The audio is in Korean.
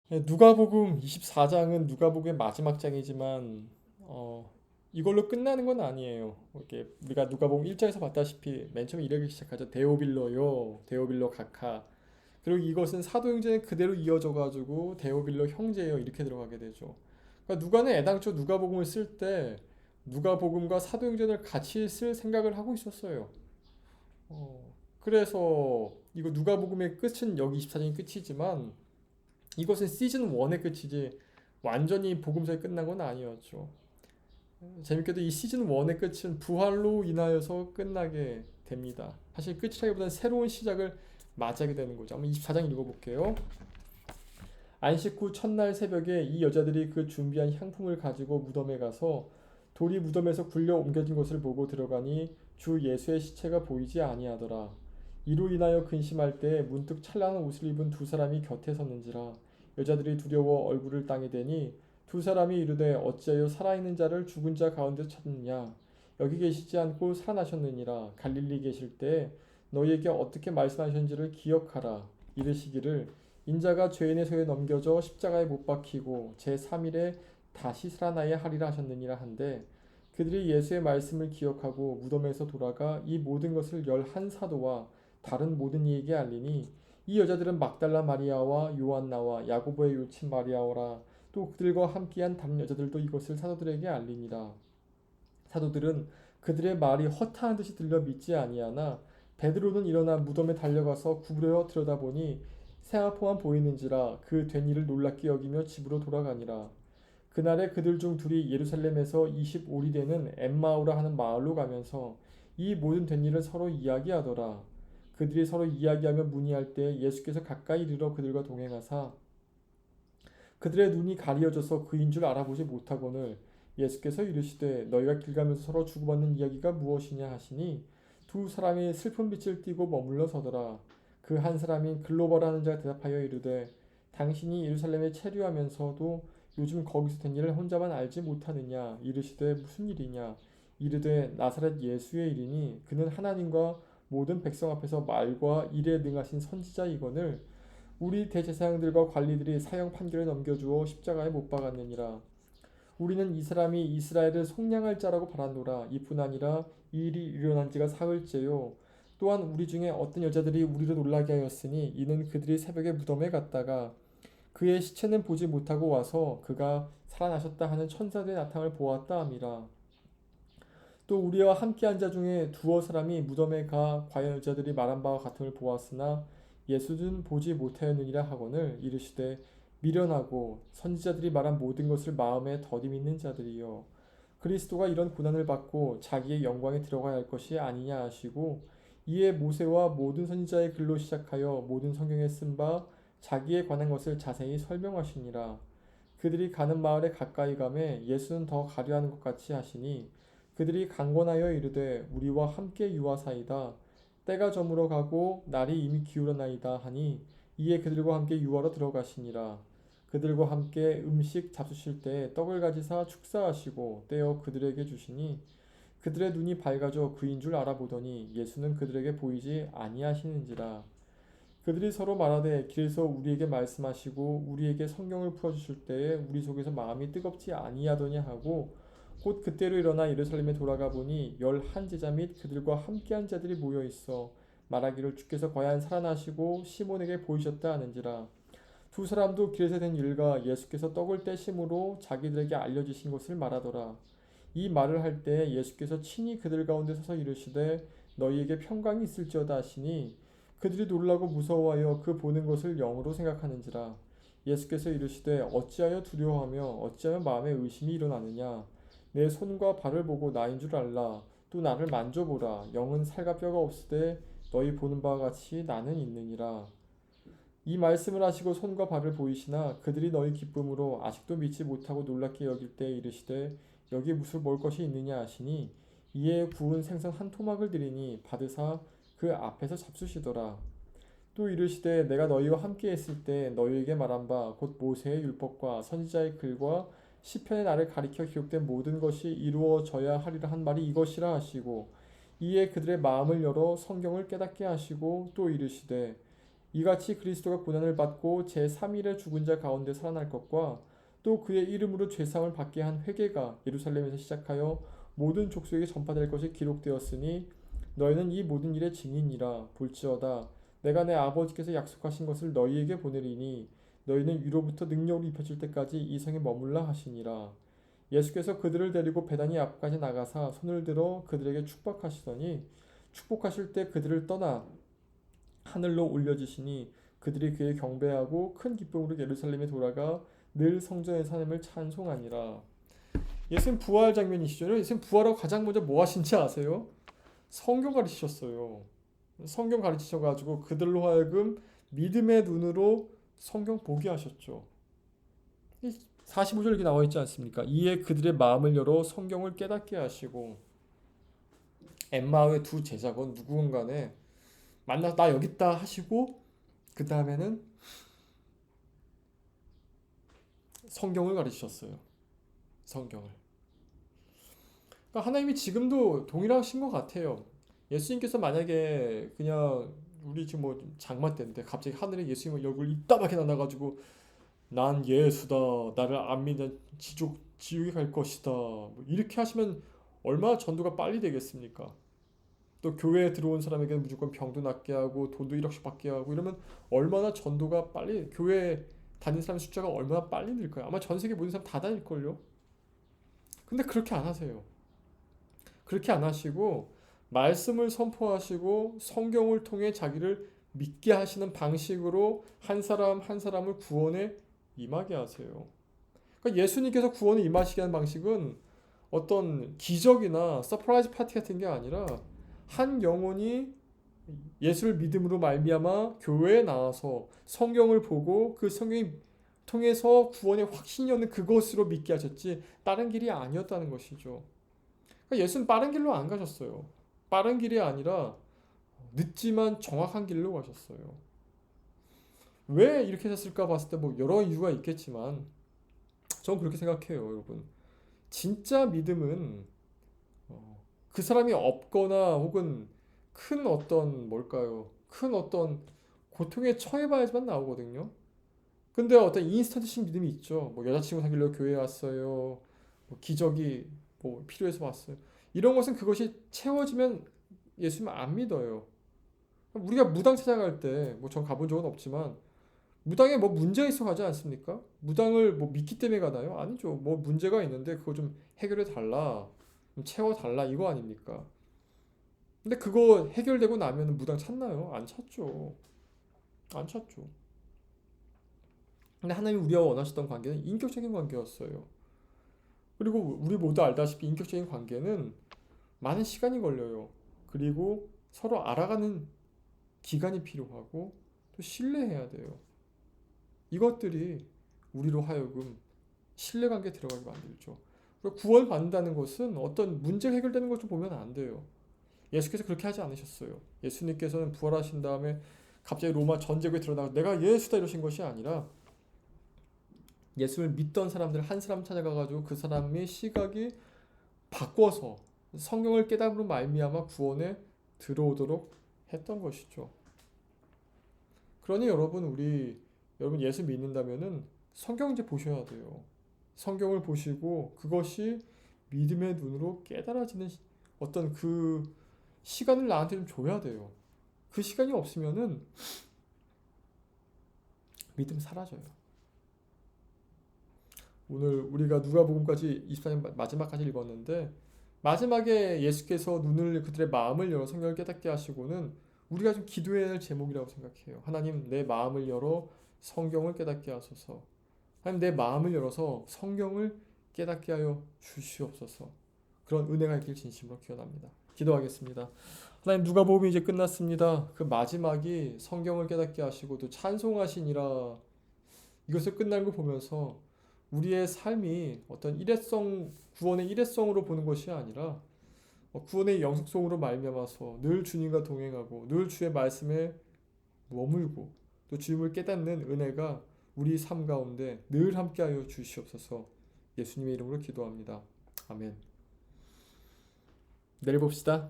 누가복음 24장은 누가복음의 마지막 장이지만 이걸로 끝나는 건 아니에요. 이렇게 우리가 누가복음 1장에서 봤다시피 맨 처음에 이렇게 시작하죠. 데오빌로요, 데오빌로 각하. 그리고 이것은 사도행전에 그대로 이어져 가지고 데오빌로 형제요 이렇게 들어가게 되죠. 그러니까 누가는 애당초 누가복음을 쓸 때 누가복음과 사도행전을 같이 쓸 생각을 하고 있었어요. 그래서 이거 누가복음의 끝은 여기 24장이 끝이지만 이것은 시즌 1의 끝이지 완전히 복음서에 끝난 건 아니었죠. 재밌게도 이 시즌 1의 끝은 부활로 인하여서 끝나게 됩니다. 사실 끝이라기보다는 새로운 시작을 맞이하게 되는 거죠. 한번 24장 읽어볼게요. 안식 후 첫날 새벽에 이 여자들이 그 준비한 향품을 가지고 무덤에 가서 돌이 무덤에서 굴려 옮겨진 것을 보고 들어가니 주 예수의 시체가 보이지 아니하더라. 이로 인하여 근심할 때 문득 찬란한 옷을 입은 두 사람이 곁에 섰는지라. 여자들이 두려워 얼굴을 땅에 대니 두 사람이 이르되 어찌하여 살아있는 자를 죽은 자 가운데 찾느냐. 여기 계시지 않고 살아나셨느니라. 갈릴리 계실 때 너희에게 어떻게 말씀하셨는지를 기억하라. 이르시기를 인자가 죄인의 손에 넘겨져 십자가에 못 박히고 제3일에 다시 살아나야 하리라 하셨느니라 한데 그들이 예수의 말씀을 기억하고 무덤에서 돌아가 이 모든 것을 11사도와 다른 모든 이에게 알리니 이 여자들은 막달라 마리아와 요한나와 야고보의 요친 마리아오라 또 그들과 함께한 다른 여자들도 이것을 사도들에게 알리니라. 사도들은 그들의 말이 허탄한 듯이 들려 믿지 아니하나 베드로는 일어나 무덤에 달려가서 구부려 들여다보니 세마포만 보이는지라 그 된 일을 놀랍게 여기며 집으로 돌아가니라. 그날에 그들 중 둘이 예루살렘에서 25리 되는 엠마오라 하는 마을로 가면서 이 모든 된 일을 서로 이야기하더라. 그들이 서로 이야기하며 문의할 때 예수께서 가까이 이르러 그들과 동행하사 그들의 눈이 가리어져서 그인 줄 알아보지 못하거늘 예수께서 이르시되 너희가 길 가면서 서로 주고받는 이야기가 무엇이냐 하시니 두 사람이 슬픈 빛을 띠고 머물러 서더라. 그 한 사람인 글로버라는 자가 대답하여 이르되 당신이 예루살렘에 체류하면서도 요즘 거기서 된 일을 혼자만 알지 못하느냐. 이르시되 무슨 일이냐. 이르되 나사렛 예수의 일이니 그는 하나님과 모든 백성 앞에서 말과 일에 능하신 선지자이거늘 우리 대제사장들과 관리들이 사형 판결을 넘겨주어 십자가에 못 박았느니라. 우리는 이 사람이 이스라엘을 속량할 자라고 바라노라. 이뿐 아니라 이 일이 일어난 지가 사흘째요. 또한 우리 중에 어떤 여자들이 우리를 놀라게 하였으니 이는 그들이 새벽에 무덤에 갔다가 그의 시체는 보지 못하고 와서 그가 살아나셨다 하는 천사들의 나타남을 보았다 함이라. 또 우리와 함께한 자 중에 두어 사람이 무덤에 가 과연 여자들이 말한 바와 같음을 보았으나 예수는 보지 못하였느니라 하거늘 이르시되 미련하고 선지자들이 말한 모든 것을 마음에 더디 믿는 자들이여 그리스도가 이런 고난을 받고 자기의 영광에 들어가야 할 것이 아니냐 하시고 이에 모세와 모든 선지자의 글로 시작하여 모든 성경에 쓴 바 자기에 관한 것을 자세히 설명하시니라. 그들이 가는 마을에 가까이 가매 예수는 더 가려하는 것 같이 하시니 그들이 강권하여 이르되 우리와 함께 유하사이다. 때가 저물어 가고 날이 이미 기울어나이다 하니 이에 그들과 함께 유하러 들어가시니라. 그들과 함께 음식 잡수실 때 떡을 가지사 축사하시고 떼어 그들에게 주시니 그들의 눈이 밝아져 그인 줄 알아보더니 예수는 그들에게 보이지 아니하시는지라. 그들이 서로 말하되 길에서 우리에게 말씀하시고 우리에게 성경을 풀어주실 때에 우리 속에서 마음이 뜨겁지 아니하더냐 하고 곧 그때로 일어나 예루살렘에 돌아가 보니 11제자 및 그들과 함께한 자들이 모여 있어 말하기를 주께서 과연 살아나시고 시몬에게 보이셨다 하는지라. 두 사람도 길에서 된 일과 예수께서 떡을 떼심으로 자기들에게 알려주신 것을 말하더라. 이 말을 할 때 예수께서 친히 그들 가운데 서서 이르시되 너희에게 평강이 있을지어다 하시니 그들이 놀라고 무서워하여 그 보는 것을 영으로 생각하는지라. 예수께서 이르시되 어찌하여 두려워하며 어찌하여 마음에 의심이 일어나느냐. 내 손과 발을 보고 나인 줄 알라. 또 나를 만져보라. 영은 살과 뼈가 없으되 너희 보는 바와 같이 나는 있느니라. 이 말씀을 하시고 손과 발을 보이시나 그들이 너희 기쁨으로 아직도 믿지 못하고 놀랍게 여길 때 이르시되 여기 무슨 먹을 것이 있느냐 하시니 이에 구운 생선 한 토막을 드리니 받으사 그 앞에서 잡수시더라. 또 이르시되 내가 너희와 함께 했을 때 너희에게 말한 바 곧 모세의 율법과 선지자의 글과 시편의 나를 가리켜 기록된 모든 것이 이루어져야 하리라 한 말이 이것이라 하시고 이에 그들의 마음을 열어 성경을 깨닫게 하시고 또 이르시되 이같이 그리스도가 고난을 받고 제3일에 죽은 자 가운데 살아날 것과 또 그의 이름으로 죄사함을 받게 한 회개가 예루살렘에서 시작하여 모든 족속에게 전파될 것이 기록되었으니 너희는 이 모든 일의 증인이라. 볼지어다 내가 내 아버지께서 약속하신 것을 너희에게 보내리니 너희는 위로부터 능력을 입혀질 때까지 이 성에 머물라 하시니라. 예수께서 그들을 데리고 베다니 앞까지 나가사 손을 들어 그들에게 축복하시더니 축복하실 때 그들을 떠나 하늘로 올려지시니 그들이 그에 경배하고 큰 기쁨으로 예루살렘에 돌아가 늘 성전에서 하나님을 찬송하니라. 예수님 부활 장면이시죠. 예수님 부활하고 가장 먼저 뭐 하신지 아세요? 성경 가르치셨어요. 성경 가르치셔가지고 그들로 하여금 믿음의 눈으로 성경 보게 하셨죠. 45절 이렇게 나와 있지 않습니까? 이에 그들의 마음을 열어 성경을 깨닫게 하시고 엠마오의 두 제자건 누구건 간에 만나서 나 여기 있다 하시고 그 다음에는 성경을 가르치셨어요. 성경을. 그러니까 하나님이 지금도 동일하신 것 같아요. 예수님께서 만약에 그냥 우리 지금 뭐 장마 때인데 갑자기 하늘에 예수님 얼굴 이따맣게 나타나가지고 난 예수다 나를 안 믿는 지옥에 갈 것이다 뭐 이렇게 하시면 얼마나 전도가 빨리 되겠습니까? 또 교회에 들어온 사람에게는 무조건 병도 낫게 하고 돈도 1억씩 받게 하고 이러면 얼마나 전도가 빨리 교회에 다니는 사람의 숫자가 얼마나 빨리 늘까요? 아마 전 세계 모든 사람 다 다닐걸요? 근데 그렇게 안 하세요. 그렇게 안 하시고 말씀을 선포하시고 성경을 통해 자기를 믿게 하시는 방식으로 한 사람 한 사람을 구원에 임하게 하세요. 그러니까 예수님께서 구원에 임하시게 하는 방식은 어떤 기적이나 서프라이즈 파티 같은 게 아니라 한 영혼이 예수를 믿음으로 말미암아 교회에 나와서 성경을 보고 그 성경이 통해서 구원의 확신이 없는 그것으로 믿게 하셨지 다른 길이 아니었다는 것이죠. 그러니까 예수는 빠른 길로 안 가셨어요. 빠른 길이 아니라 늦지만 정확한 길로 가셨어요. 왜 이렇게 하셨을까 봤을 때 뭐 여러 이유가 있겠지만 저는 그렇게 생각해요, 여러분. 진짜 믿음은 그 사람이 없거나 혹은 큰 어떤 뭘까요? 큰 어떤 고통에 처해봐야지만 나오거든요. 근데 어떤 인스턴트식 믿음이 있죠. 뭐 여자친구 사귀려고 교회에 왔어요. 뭐 기적이 뭐 필요해서 왔어요. 이런 것은 그것이 채워지면 예수님 안 믿어요. 우리가 무당 찾아갈 때 뭐 전 가본 적은 없지만 무당에 뭐 문제가 있어 가지 않습니까? 무당을 뭐 믿기 때문에 가나요? 아니죠. 뭐 문제가 있는데 그거 좀 해결해 달라. 좀 채워 달라 이거 아닙니까? 근데 그거 해결되고 나면 무당 찾나요? 안 찾죠. 안 찾죠. 근데 하나님 우리와 원하셨던 관계는 인격적인 관계였어요. 그리고 우리 모두 알다시피 인격적인 관계는 많은 시간이 걸려요. 그리고 서로 알아가는 기간이 필요하고 또 신뢰해야 돼요. 이것들이 우리로 하여금 신뢰관계에 들어가게 만들죠. 구원 받는다는 것은 어떤 문제가 해결되는 것을 보면 안 돼요. 예수께서 그렇게 하지 않으셨어요. 예수님께서는 부활하신 다음에 갑자기 로마 전제국에 드러나서 내가 예수다 이러신 것이 아니라 예수를 믿던 사람들 한 사람 찾아가가지고 그 사람의 시각이 바꿔서 성경을 깨달음으로 말미암아 구원에 들어오도록 했던 것이죠. 그러니 여러분 예수 믿는다면은 성경 이제 보셔야 돼요. 성경을 보시고 그것이 믿음의 눈으로 깨달아지는 어떤 그 시간을 나한테 좀 줘야 돼요. 그 시간이 없으면은 믿음 사라져요. 오늘 우리가 누가복음까지 24장 마지막까지 읽었는데 마지막에 예수께서 눈을 그들의 마음을 열어 성경을 깨닫게 하시고는 우리가 좀 기도해야 할 제목이라고 생각해요. 하나님 내 마음을 열어 성경을 깨닫게 하소서. 하나님 내 마음을 열어서 성경을 깨닫게 하여 주시옵소서. 그런 은혜가 있길 진심으로 기원합니다. 기도하겠습니다. 하나님 누가복음이 이제 끝났습니다. 그 마지막이 성경을 깨닫게 하시고 또 찬송하시니라 이것을 끝난 걸 보면서 우리의 삶이 어떤 구원의 일회성으로 보는 것이 아니라 구원의 영속성으로 말미암아서 늘 주님과 동행하고 늘 주의 말씀에 머물고 또 주님을 깨닫는 은혜가 우리 삶 가운데 늘 함께하여 주시옵소서. 예수님의 이름으로 기도합니다. 아멘. 내일 봅시다.